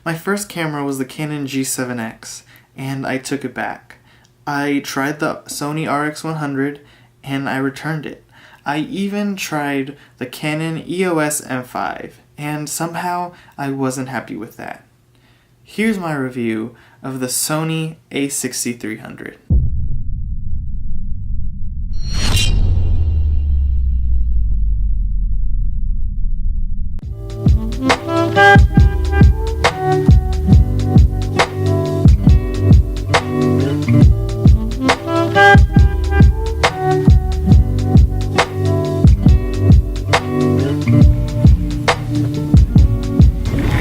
My first camera was the Canon G7X, and I took it back. I tried the Sony RX100, and I returned it. I even tried the Canon EOS M5, and somehow I wasn't happy with that. Here's my review of the Sony A6300.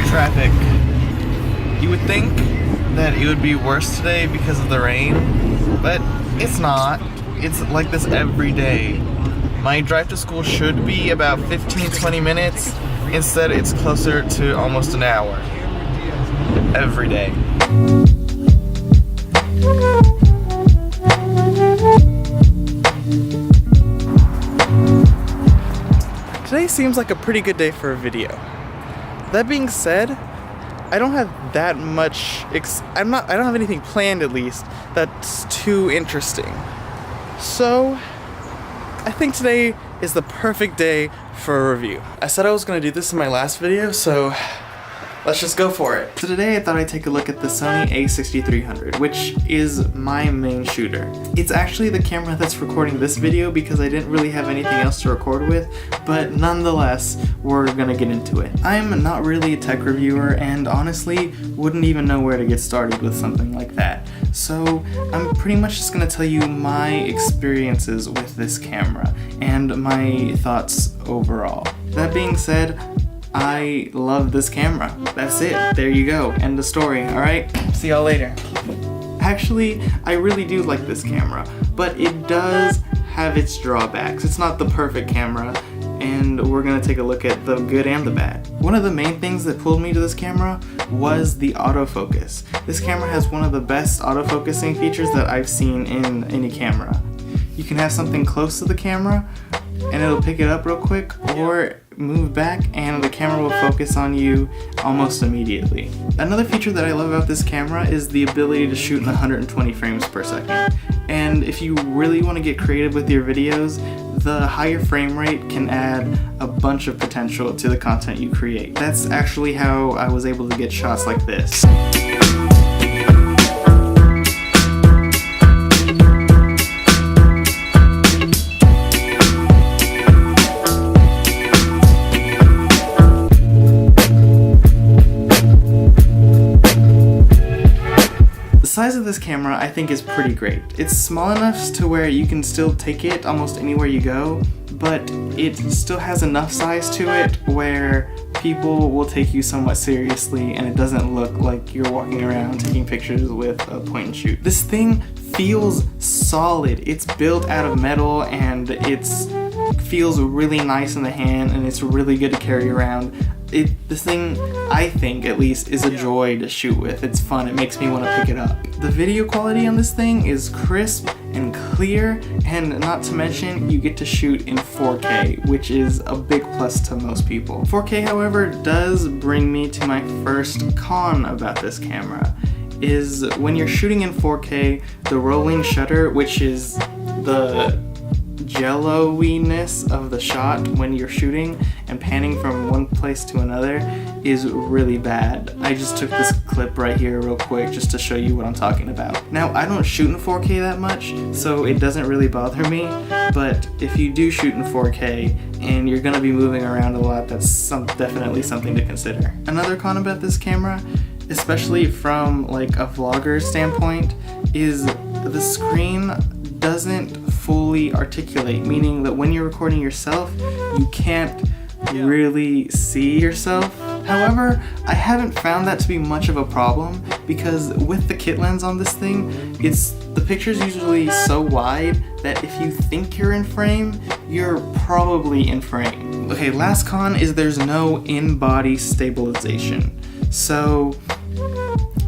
Traffic. You would think that it would be worse today because of the rain, but it's not. It's like this every day. My drive to school should be about 15-20 minutes. Instead, it's closer to almost an hour. Every day. Today seems like a pretty good day for a video. That being said, I don't have that much I don't have anything planned, at least, that's too interesting. So I think today is the perfect day for a review. I said I was going to do this in my last video, so let's just go for it. So today I thought I'd take a look at the Sony A6300, which is my main shooter. It's actually the camera that's recording this video because I didn't really have anything else to record with, but nonetheless, we're gonna get into it. I'm not really a tech reviewer and honestly wouldn't even know where to get started with something like that. So I'm pretty much just gonna tell you my experiences with this camera and my thoughts overall. That being said, I love this camera. That's it. There you go. End of story. Alright? See y'all later. Actually, I really do like this camera, but it does have its drawbacks. It's not the perfect camera, and we're gonna take a look at the good and the bad. One of the main things that pulled me to this camera was the autofocus. This camera has one of the best autofocusing features that I've seen in any camera. You can have something close to the camera, and it'll pick it up real quick, or move back and the camera will focus on you almost immediately. Another feature that I love about this camera is the ability to shoot in 120 frames per second. And if you really want to get creative with your videos, the higher frame rate can add a bunch of potential to the content you create. That's actually how I was able to get shots like this. The size of this camera I think is pretty great. It's small enough to where you can still take it almost anywhere you go, but it still has enough size to it where people will take you somewhat seriously and it doesn't look like you're walking around taking pictures with a point and shoot. This thing feels solid. It's built out of metal and it feels really nice in the hand and it's really good to carry around. This thing, I think at least, is a joy to shoot with. It's fun, it makes me want to pick it up. The video quality on this thing is crisp and clear, and not to mention you get to shoot in 4K, which is a big plus to most people. 4K, however, does bring me to my first con about this camera, is when you're shooting in 4K, the rolling shutter, which is the jello-iness of the shot when you're shooting and panning from one place to another, is really bad. I just took this clip right here real quick just to show you what I'm talking about. Now, I don't shoot in 4K that much, so it doesn't really bother me, but if you do shoot in 4K and you're gonna be moving around a lot, that's definitely something to consider. Another con about this camera, especially from like a vlogger standpoint, is the screen doesn't fully articulate, meaning that when you're recording yourself, you can't really see yourself. However, I haven't found that to be much of a problem because with the kit lens on this thing, the picture's usually so wide that if you think you're in frame, you're probably in frame. Okay, last con is there's no in-body stabilization. So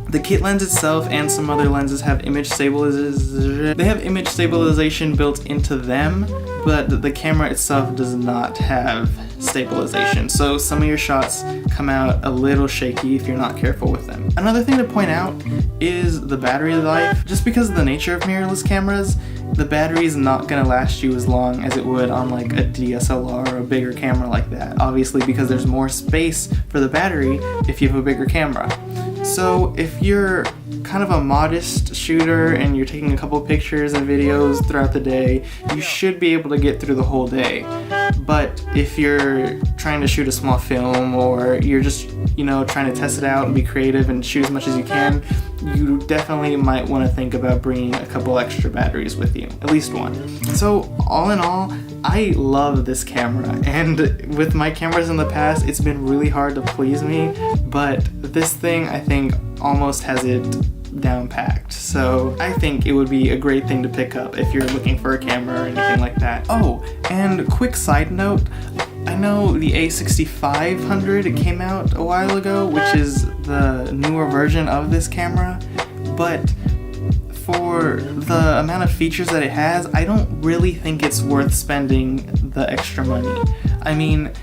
the kit lens itself and some other lenses have image stabilization. They have image stabilization built into them, but the camera itself does not have stabilization. So some of your shots come out a little shaky if you're not careful with them. Another thing to point out is the battery life. Just because of the nature of mirrorless cameras, the battery is not gonna last you as long as it would on like a DSLR or a bigger camera like that. Obviously, because there's more space for the battery if you have a bigger camera. So if you're kind of a modest shooter and you're taking a couple pictures and videos throughout the day, you should be able to get through the whole day. But if you're trying to shoot a small film, or you're just, you know, trying to test it out and be creative and shoot as much as you can, you definitely might want to think about bringing a couple extra batteries with you, at least one. So all in all, I love this camera, and with my cameras in the past, it's been really hard to please me, but this thing I think almost has it down packed. So I think it would be a great thing to pick up if you're looking for a camera or anything like that. Oh, and quick side note, I know the A6500, it came out a while ago, which is the newer version of this camera, but for the amount of features that it has, I don't really think it's worth spending the extra money. I mean,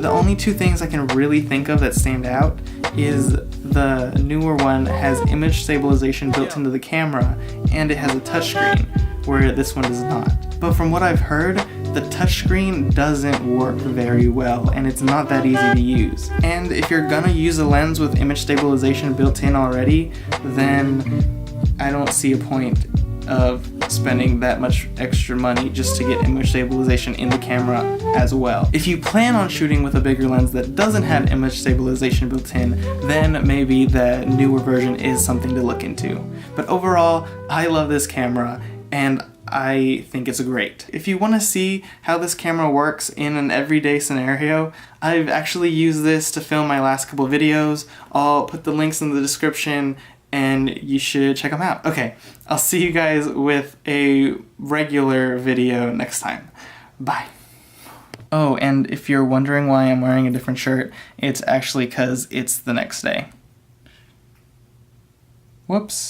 the only two things I can really think of that stand out is the newer one has image stabilization built into the camera, and it has a touchscreen, where this one does not. But from what I've heard, the touchscreen doesn't work very well, and it's not that easy to use. And if you're gonna use a lens with image stabilization built in already, then I don't see a point of spending that much extra money just to get image stabilization in the camera as well. If you plan on shooting with a bigger lens that doesn't have image stabilization built in, then maybe the newer version is something to look into. But overall, I love this camera, and I think it's great. If you want to see how this camera works in an everyday scenario, I've actually used this to film my last couple videos. I'll put the links in the description, and you should check them out. Okay, I'll see you guys with a regular video next time. Bye. Oh, and if you're wondering why I'm wearing a different shirt, it's actually because it's the next day. Whoops.